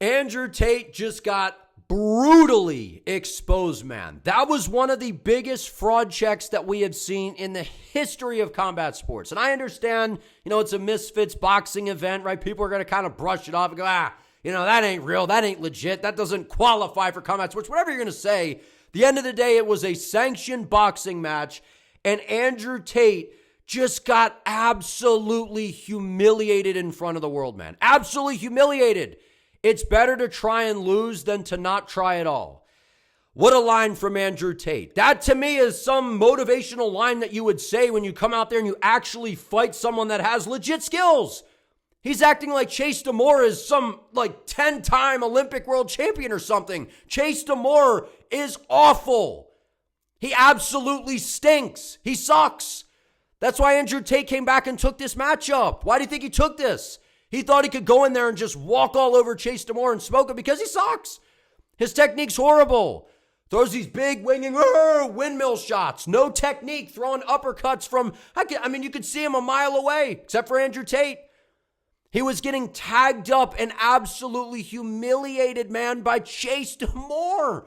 Andrew Tate just got brutally exposed, man. That was one of the biggest fraud checks that we have seen in the history of combat sports. And I understand, it's a Misfits boxing event, right? People are going to kind of brush it off and go, that ain't real. That ain't legit. That doesn't qualify for combat sports. Whatever you're going to say, the end of the day, it was a sanctioned boxing match. And Andrew Tate just got absolutely humiliated in front of the world, man. Absolutely humiliated. It's better to try and lose than to not try at all. What a line from Andrew Tate. That to me is some motivational line that you would say when you come out there and you actually fight someone that has legit skills. He's acting like Chase Demoor is some 10-time Olympic world champion or something. Chase Demoor is awful. He absolutely stinks. He sucks. That's why Andrew Tate came back and took this matchup. Why do you think he took this? He thought he could go in there and just walk all over Chase Demoor and smoke him because he sucks. His technique's horrible. Throws these big winging windmill shots. No technique, throwing uppercuts from, you could see him a mile away, except for Andrew Tate. He was getting tagged up and absolutely humiliated, man, by Chase Demoor.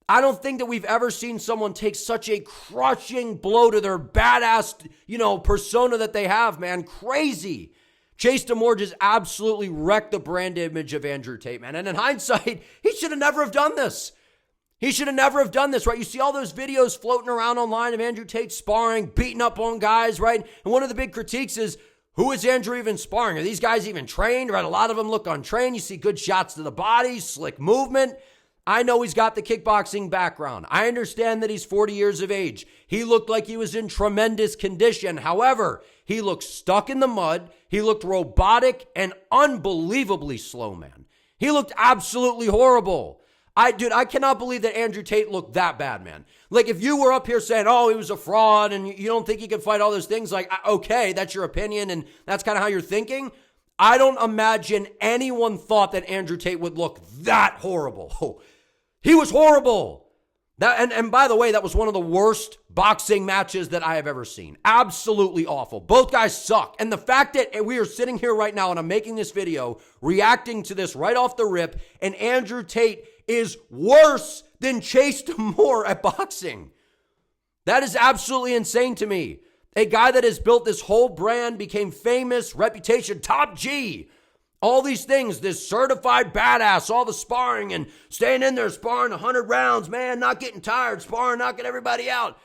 I don't think that we've ever seen someone take such a crushing blow to their badass, persona that they have, man. Crazy. Chase Demoor just absolutely wrecked the brand image of Andrew Tate, man. And in hindsight, he should have never have done this. He should have never have done this, right? You see all those videos floating around online of Andrew Tate sparring, beating up on guys, right? And one of the big critiques is, who is Andrew even sparring? Are these guys even trained, right? A lot of them look untrained. You see good shots to the body, slick movement. I know he's got the kickboxing background. I understand that he's 40 years of age. He looked like he was in tremendous condition. However, he looked stuck in the mud. He looked robotic and unbelievably slow, man. He looked absolutely horrible. I cannot believe that Andrew Tate looked that bad, man. Like, if you were up here saying, he was a fraud and you don't think he can fight all those things, okay, that's your opinion and that's kind of how you're thinking. I don't imagine anyone thought that Andrew Tate would look that horrible. He was horrible. And by the way, that was one of the worst boxing matches that I have ever seen. Absolutely awful. Both guys suck. And the fact that we are sitting here right now and I'm making this video, reacting to this right off the rip, and Andrew Tate is worse than Chase Demoor at boxing. That is absolutely insane to me. A guy that has built this whole brand, became famous, reputation, top G. All these things, this certified badass, all the sparring and staying in there, sparring 100 rounds, man, not getting tired, sparring, knocking everybody out.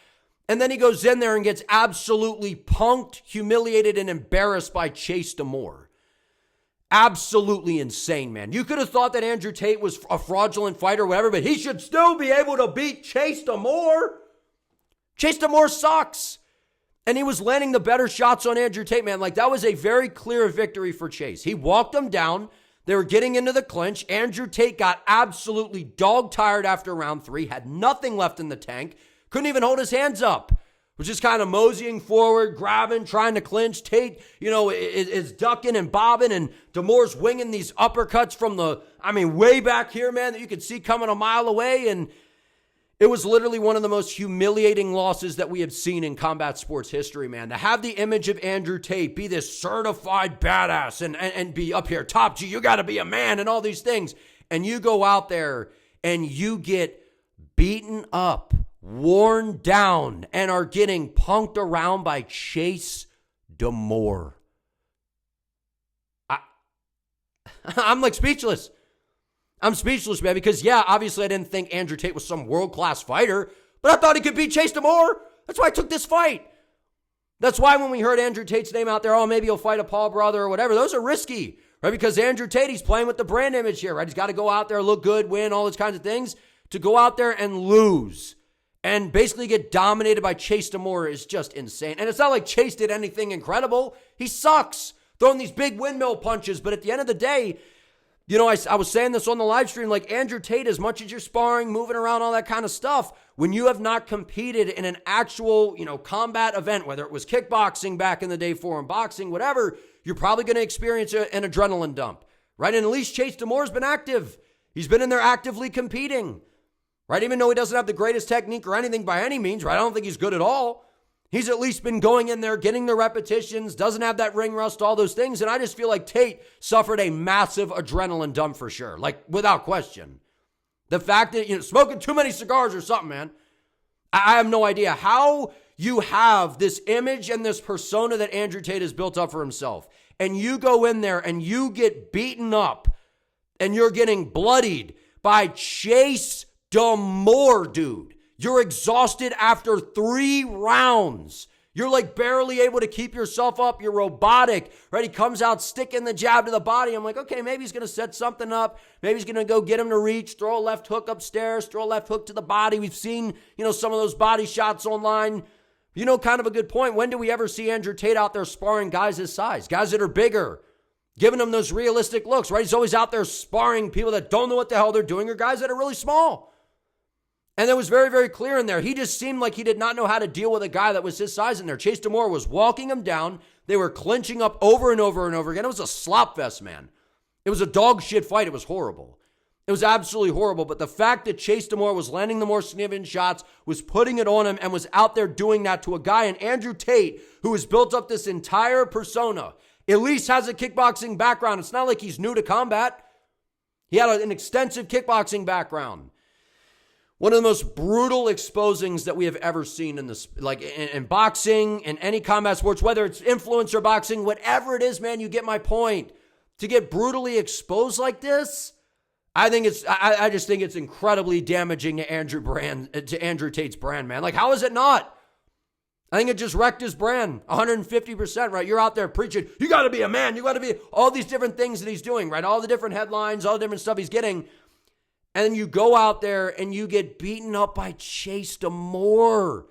And then he goes in there and gets absolutely punked, humiliated, and embarrassed by Chase Demoor. Absolutely insane, man. You could have thought that Andrew Tate was a fraudulent fighter or whatever, but he should still be able to beat Chase Demoor. Chase Demoor sucks. And he was landing the better shots on Andrew Tate, man. That was a very clear victory for Chase. He walked him down. They were getting into the clinch. Andrew Tate got absolutely dog-tired after round 3, had nothing left in the tank, couldn't even hold his hands up. Was just kind of moseying forward, grabbing, trying to clinch. Tate, is ducking and bobbing, and Demoor's winging these uppercuts from way back here, man, that you could see coming a mile away, and it was literally one of the most humiliating losses that we have seen in combat sports history, man. To have the image of Andrew Tate be this certified badass and be up here, top G, you got to be a man and all these things. And you go out there and you get beaten up, worn down, and are getting punked around by Chase Demoor. I'm speechless. I'm speechless, man, because, obviously I didn't think Andrew Tate was some world-class fighter, but I thought he could beat Chase Demoor. That's why I took this fight. That's why when we heard Andrew Tate's name out there, maybe he'll fight a Paul brother or whatever, those are risky, right? Because Andrew Tate, he's playing with the brand image here, right? He's got to go out there, look good, win, all those kinds of things. To go out there and lose and basically get dominated by Chase Demoor is just insane. And it's not like Chase did anything incredible. He sucks, throwing these big windmill punches, but at the end of the day, I was saying this on the live stream, Andrew Tate, as much as you're sparring, moving around, all that kind of stuff, when you have not competed in an actual, combat event, whether it was kickboxing back in the day, foreign boxing, whatever, you're probably going to experience an adrenaline dump, right? And at least Chase Demoor's been active. He's been in there actively competing, right? Even though he doesn't have the greatest technique or anything by any means, right? I don't think he's good at all. He's at least been going in there, getting the repetitions, doesn't have that ring rust, all those things. And I just feel like Tate suffered a massive adrenaline dump for sure, like without question. The fact that, smoking too many cigars or something, man. I have no idea how you have this image and this persona that Andrew Tate has built up for himself. And you go in there and you get beaten up and you're getting bloodied by Chase Demoor, dude. You're exhausted after 3 rounds. You're like barely able to keep yourself up. You're robotic, right? He comes out sticking the jab to the body. I'm like, okay, maybe he's going to set something up. Maybe he's going to go get him to reach, throw a left hook upstairs, throw a left hook to the body. We've seen, some of those body shots online. Kind of a good point. When do we ever see Andrew Tate out there sparring guys his size, guys that are bigger, giving them those realistic looks, right? He's always out there sparring people that don't know what the hell they're doing or guys that are really small. And it was very, very clear in there. He just seemed like he did not know how to deal with a guy that was his size in there. Chase Demoor was walking him down. They were clinching up over and over and over again. It was a slop fest, man. It was a dog shit fight. It was horrible. It was absolutely horrible. But the fact that Chase Demoor was landing the more significant shots, was putting it on him, and was out there doing that to a guy in Andrew Tate who has built up this entire persona, at least has a kickboxing background. It's not like he's new to combat. He had an extensive kickboxing background. One of the most brutal exposings that we have ever seen in this, like in boxing, in any combat sports, whether it's influencer boxing, whatever it is, man, you get my point. To get brutally exposed like this, I just think it's incredibly damaging to Andrew Tate's brand, man. Like, how is it not? I think it just wrecked his brand 150%, right? You're out there preaching, you got to be a man, you got to be all these different things that he's doing, right? All the different headlines, all the different stuff he's getting. And then you go out there and you get beaten up by Chase Demoor.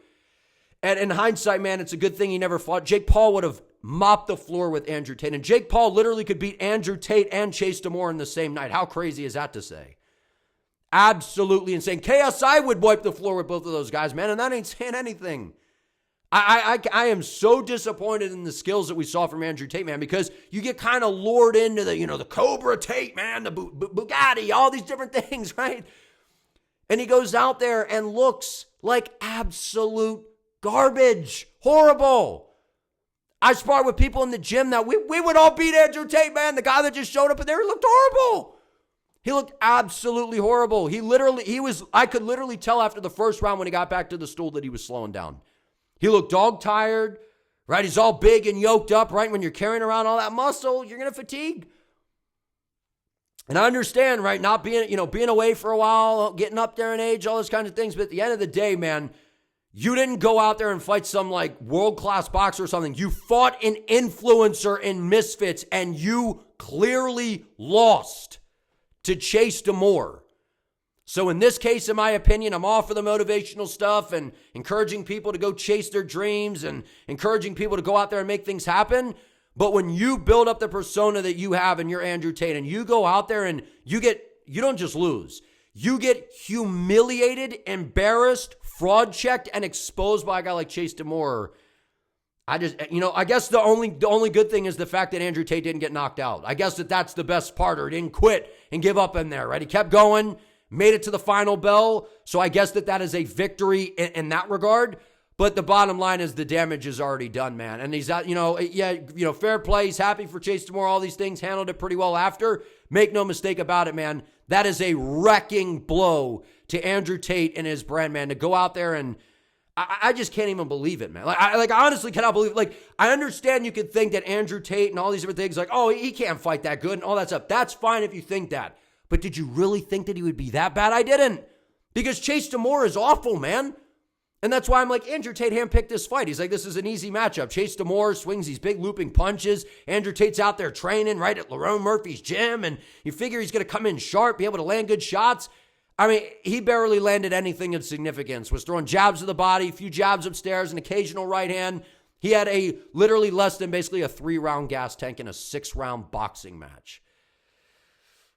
And in hindsight, man, it's a good thing he never fought. Jake Paul would have mopped the floor with Andrew Tate. And Jake Paul literally could beat Andrew Tate and Chase Demoor in the same night. How crazy is that to say? Absolutely insane. KSI would wipe the floor with both of those guys, man. And that ain't saying anything. I am so disappointed in the skills that we saw from Andrew Tate, man, because you get kind of lured into the Cobra Tate, man, the Bugatti, all these different things, right? And he goes out there and looks like absolute garbage. Horrible. I sparred with people in the gym that we would all beat Andrew Tate, man. The guy that just showed up in there, he looked horrible. He looked absolutely horrible. I could literally tell after the first round when he got back to the stool that he was slowing down. He looked dog tired, right? He's all big and yoked up, right? When you're carrying around all that muscle, you're going to fatigue. And I understand, right? Not being away for a while, getting up there in age, all those kinds of things. But at the end of the day, man, you didn't go out there and fight some like world-class boxer or something. You fought an influencer in Misfits and you clearly lost to Chase Demoor. So in this case, in my opinion, I'm all for the motivational stuff and encouraging people to go chase their dreams and encouraging people to go out there and make things happen. But when you build up the persona that you have and you're Andrew Tate and you go out there and you don't just lose, you get humiliated, embarrassed, fraud checked, and exposed by a guy like Chase Demoor. I guess the only good thing is the fact that Andrew Tate didn't get knocked out. I guess that's the best part, or he didn't quit and give up in there, right? He kept going. Made it to the final bell, so I guess that is a victory in that regard. But the bottom line is the damage is already done, man. And he's out, fair play. He's happy for Chase Demoor. All these things, handled it pretty well after. Make no mistake about it, man. That is a wrecking blow to Andrew Tate and his brand, man. To go out there and I just can't even believe it, man. I honestly cannot believe it. Like, I understand you could think that Andrew Tate and all these different things, like, oh, he can't fight that good and all that stuff. That's fine if you think that. But did you really think that he would be that bad? I didn't. Because Chase Demoor is awful, man. And that's why I'm like, Andrew Tate handpicked this fight. He's like, this is an easy matchup. Chase Demoor swings these big looping punches. Andrew Tate's out there training right at Lerone Murphy's gym. And you figure he's going to come in sharp, be able to land good shots. I mean, he barely landed anything of significance. Was throwing jabs to the body, a few jabs upstairs, an occasional right hand. He had literally less than basically a 3-round gas tank in a 6-round boxing match.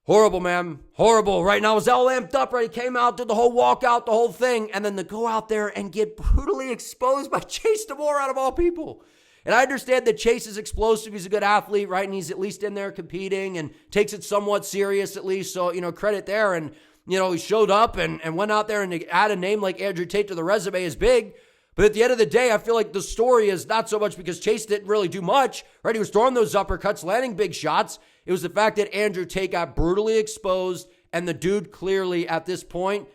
Horrible, man. Horrible. Right now, I was all amped up, right? He came out, did the whole walkout, the whole thing, and then to go out there and get brutally exposed by Chase Demoor out of all people. And I understand that Chase is explosive. He's a good athlete, right? And he's at least in there competing and takes it somewhat serious at least. So, credit there. And, he showed up and went out there and to add a name like Andrew Tate to the resume is big. But at the end of the day, I feel like the story is not so much because Chase didn't really do much, right? He was throwing those uppercuts, landing big shots. It was the fact that Andrew Tate got brutally exposed, and the dude clearly at this point,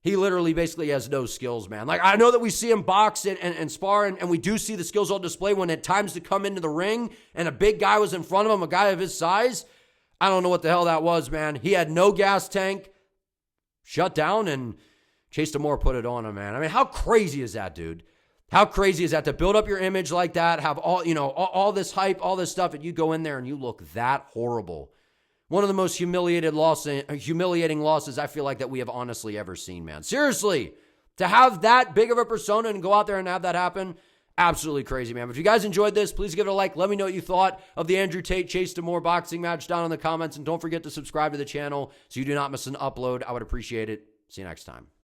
he literally basically has no skills, man. Like, I know that we see him box and spar, and we do see the skills on display when at times to come into the ring, and a big guy was in front of him, a guy of his size. I don't know what the hell that was, man. He had no gas tank, shut down, and Chase Demoor put it on him, man. I mean, how crazy is that, dude? How crazy is that to build up your image like that, have all this hype, all this stuff, and you go in there and you look that horrible. One of the most humiliating losses I feel like that we have honestly ever seen, man. Seriously, to have that big of a persona and go out there and have that happen, absolutely crazy, man. But if you guys enjoyed this, please give it a like. Let me know what you thought of the Andrew Tate Chase Demoor boxing match down in the comments. And don't forget to subscribe to the channel so you do not miss an upload. I would appreciate it. See you next time.